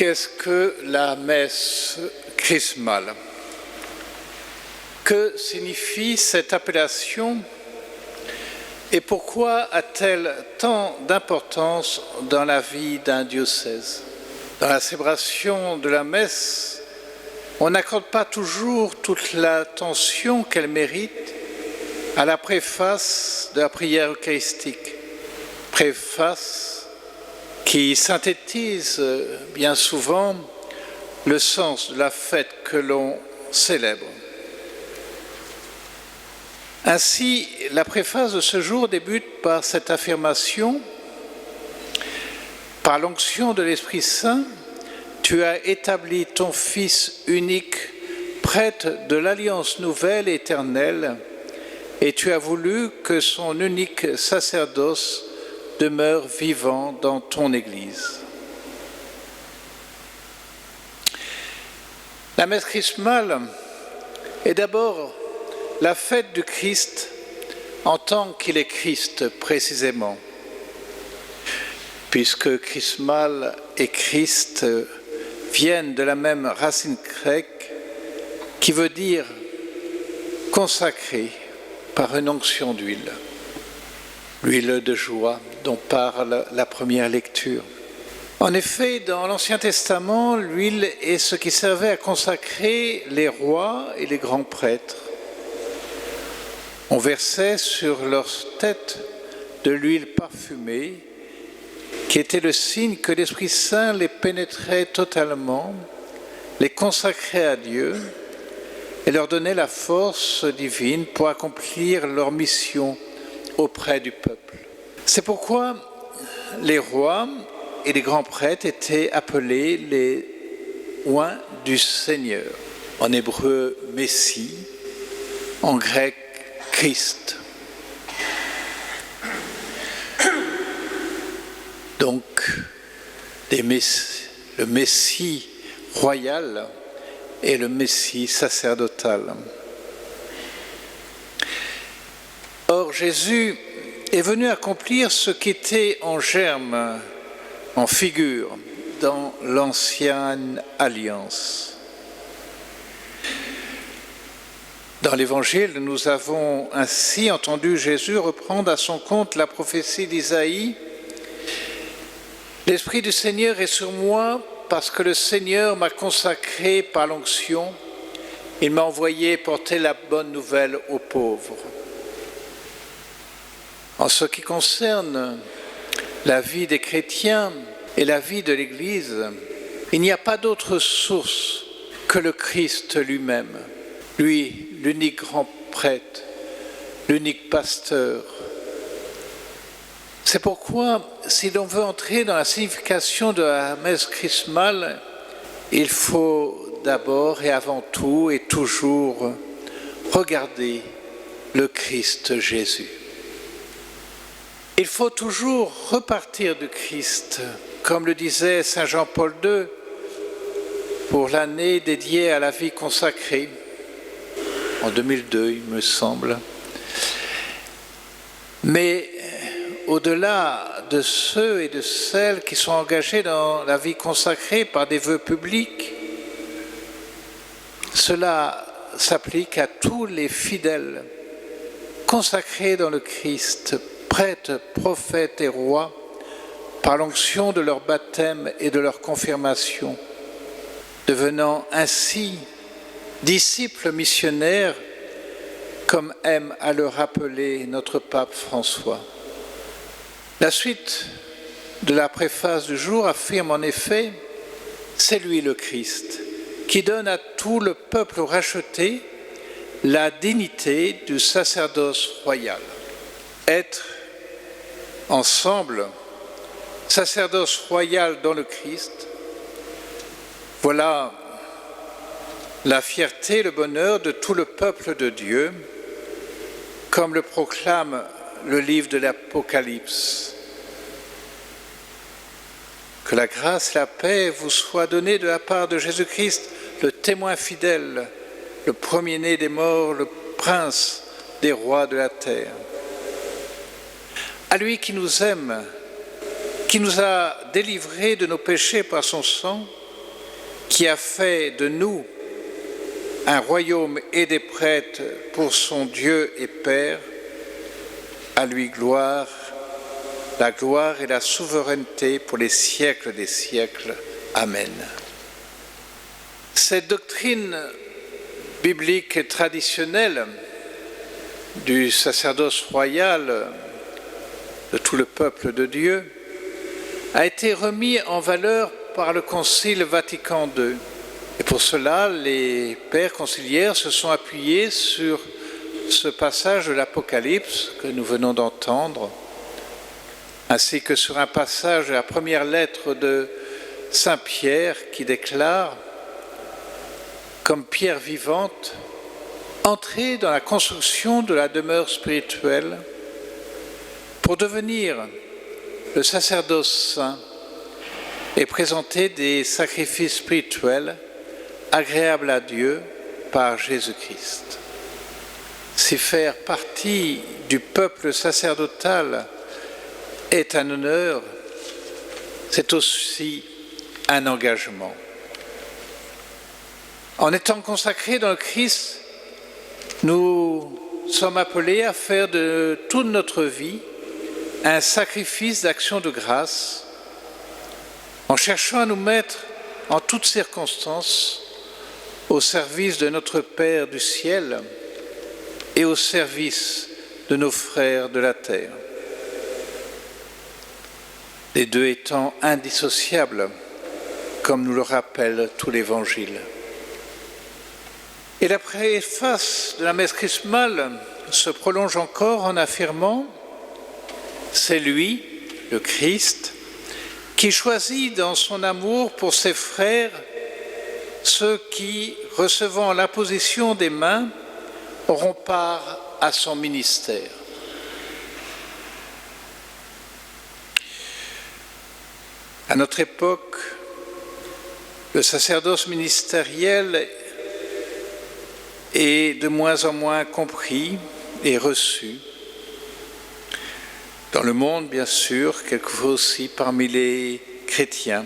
Qu'est-ce que la messe chrismale? Que signifie cette appellation et pourquoi a-t-elle tant d'importance dans la vie d'un diocèse? Dans la célébration de la messe, on n'accorde pas toujours toute l'attention qu'elle mérite à la préface de la prière eucharistique. Préface qui synthétise bien souvent le sens de la fête que l'on célèbre. Ainsi, la préface de ce jour débute par cette affirmation: par l'onction de l'Esprit Saint, tu as établi ton Fils unique, prêtre de l'alliance nouvelle et éternelle, et tu as voulu que son unique sacerdoce demeure vivant dans ton Église. La messe chrismale est d'abord la fête du Christ en tant qu'il est Christ précisément, puisque chrismal et Christ viennent de la même racine grecque qui veut dire consacré par une onction d'huile. L'huile de joie dont parle la première lecture. En effet, dans l'Ancien Testament, l'huile est ce qui servait à consacrer les rois et les grands prêtres. On versait sur leurs têtes de l'huile parfumée, qui était le signe que l'Esprit Saint les pénétrait totalement, les consacrait à Dieu et leur donnait la force divine pour accomplir leur mission auprès du peuple. C'est pourquoi les rois et les grands prêtres étaient appelés les oints du Seigneur, en hébreu Messie, en grec Christ. Donc, le Messie royal et le Messie sacerdotal. Or, Jésus est venu accomplir ce qui était en germe, en figure, dans l'ancienne alliance. Dans l'Évangile, nous avons ainsi entendu Jésus reprendre à son compte la prophétie d'Isaïe: « L'Esprit du Seigneur est sur moi parce que le Seigneur m'a consacré par l'onction, il m'a envoyé porter la bonne nouvelle aux pauvres. » En ce qui concerne la vie des chrétiens et la vie de l'Église, il n'y a pas d'autre source que le Christ lui-même, lui, l'unique grand prêtre, l'unique pasteur. C'est pourquoi, si l'on veut entrer dans la signification de la messe chrismale, il faut d'abord et avant tout et toujours regarder le Christ Jésus. Il faut toujours repartir du Christ, comme le disait Saint Jean-Paul II pour l'année dédiée à la vie consacrée, en 2002 il me semble. Mais au-delà de ceux et de celles qui sont engagés dans la vie consacrée par des vœux publics, cela s'applique à tous les fidèles consacrés dans le Christ, prêtres, prophètes et rois, par l'onction de leur baptême et de leur confirmation, devenant ainsi disciples missionnaires, comme aime à le rappeler notre pape François. La suite de la préface du jour affirme en effet: c'est lui le Christ, qui donne à tout le peuple racheté la dignité du sacerdoce royal. Être ensemble sacerdoce royal dans le Christ, voilà la fierté, le bonheur de tout le peuple de Dieu, comme le proclame le livre de l'Apocalypse. Que la grâce et la paix vous soient données de la part de Jésus-Christ, le témoin fidèle, le premier-né des morts, le prince des rois de la terre. À lui qui nous aime, qui nous a délivrés de nos péchés par son sang, qui a fait de nous un royaume et des prêtres pour son Dieu et Père, à lui gloire, la gloire et la souveraineté pour les siècles des siècles. Amen. Cette doctrine biblique et traditionnelle du sacerdoce royal de tout le peuple de Dieu a été remis en valeur par le Concile Vatican II. Et pour cela, les pères conciliaires se sont appuyés sur ce passage de l'Apocalypse que nous venons d'entendre, ainsi que sur un passage de la première lettre de Saint Pierre qui déclare, comme pierre vivante, entrez dans la construction de la demeure spirituelle pour devenir le sacerdoce saint et présenter des sacrifices spirituels agréables à Dieu par Jésus-Christ. Si faire partie du peuple sacerdotal est un honneur, c'est aussi un engagement. En étant consacrés dans le Christ, nous sommes appelés à faire de toute notre vie un sacrifice d'action de grâce, en cherchant à nous mettre en toutes circonstances au service de notre Père du ciel et au service de nos frères de la terre. Les deux étant indissociables, comme nous le rappelle tout l'Évangile. Et la préface de la messe chrismale se prolonge encore en affirmant « C'est lui, le Christ, qui choisit dans son amour pour ses frères ceux qui, recevant l'imposition des mains, auront part à son ministère. » À notre époque, le sacerdoce ministériel est de moins en moins compris et reçu. Dans le monde, bien sûr, quelquefois aussi parmi les chrétiens.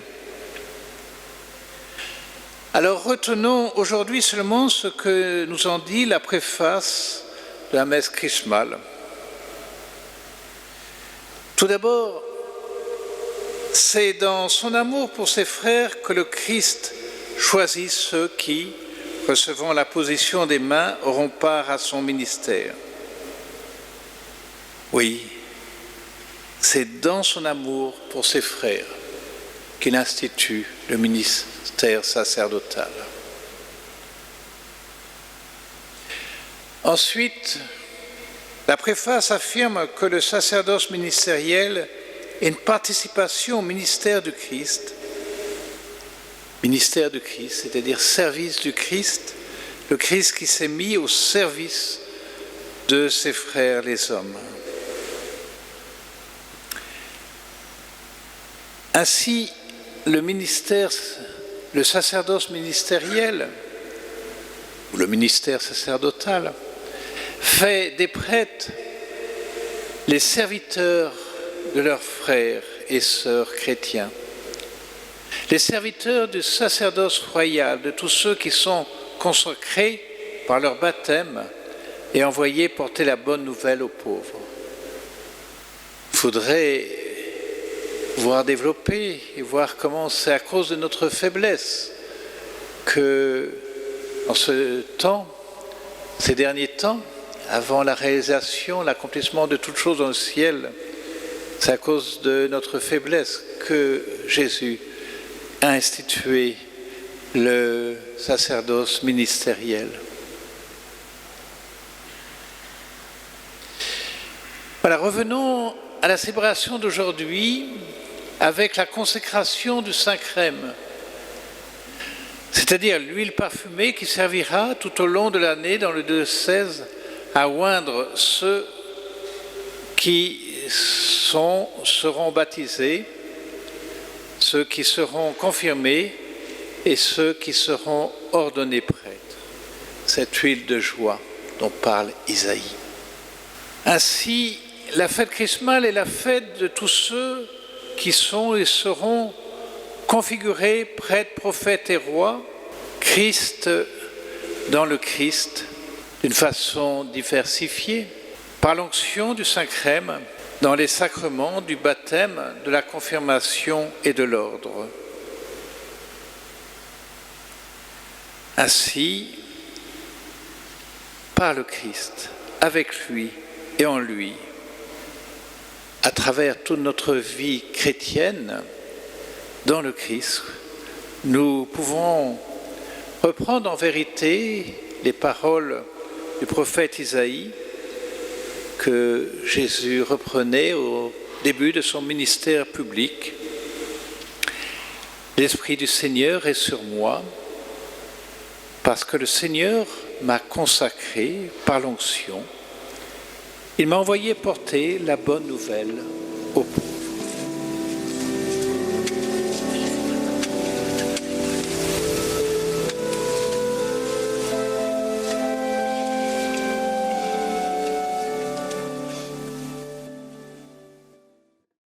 Alors retenons aujourd'hui seulement ce que nous en dit la préface de la messe chrismale. Tout d'abord, c'est dans son amour pour ses frères que le Christ choisit ceux qui, recevant la position des mains, auront part à son ministère. Oui, c'est dans son amour pour ses frères qu'il institue le ministère sacerdotal. Ensuite, la préface affirme que le sacerdoce ministériel est une participation au ministère du Christ, c'est-à-dire service du Christ, le Christ qui s'est mis au service de ses frères les hommes. Ainsi, le sacerdoce ministériel, ou le ministère sacerdotal, fait des prêtres les serviteurs de leurs frères et sœurs chrétiens, les serviteurs du sacerdoce royal, de tous ceux qui sont consacrés par leur baptême et envoyés porter la bonne nouvelle aux pauvres. Il faudrait voir développer et voir comment c'est à cause de notre faiblesse que, en ce temps, ces derniers temps, avant la réalisation, l'accomplissement de toutes choses dans le ciel, c'est à cause de notre faiblesse que Jésus a institué le sacerdoce ministériel. Voilà, revenons à la célébration d'aujourd'hui avec la consécration du Saint-Crème, c'est-à-dire l'huile parfumée qui servira tout au long de l'année dans le diocèse à oindre ceux qui seront baptisés, ceux qui seront confirmés et ceux qui seront ordonnés prêtres. Cette huile de joie dont parle Isaïe. Ainsi, la fête chrismale est la fête de tous ceux qui sont et seront configuré prêtre, prophète et roi, Christ dans le Christ, d'une façon diversifiée, par l'onction du Saint-Crème, dans les sacrements du baptême, de la confirmation et de l'ordre. Ainsi, par le Christ, avec lui et en lui, à travers toute notre vie chrétienne, dans le Christ, nous pouvons reprendre en vérité les paroles du prophète Isaïe que Jésus reprenait au début de son ministère public. L'Esprit du Seigneur est sur moi, parce que le Seigneur m'a consacré par l'onction. Il m'a envoyé porter la bonne nouvelle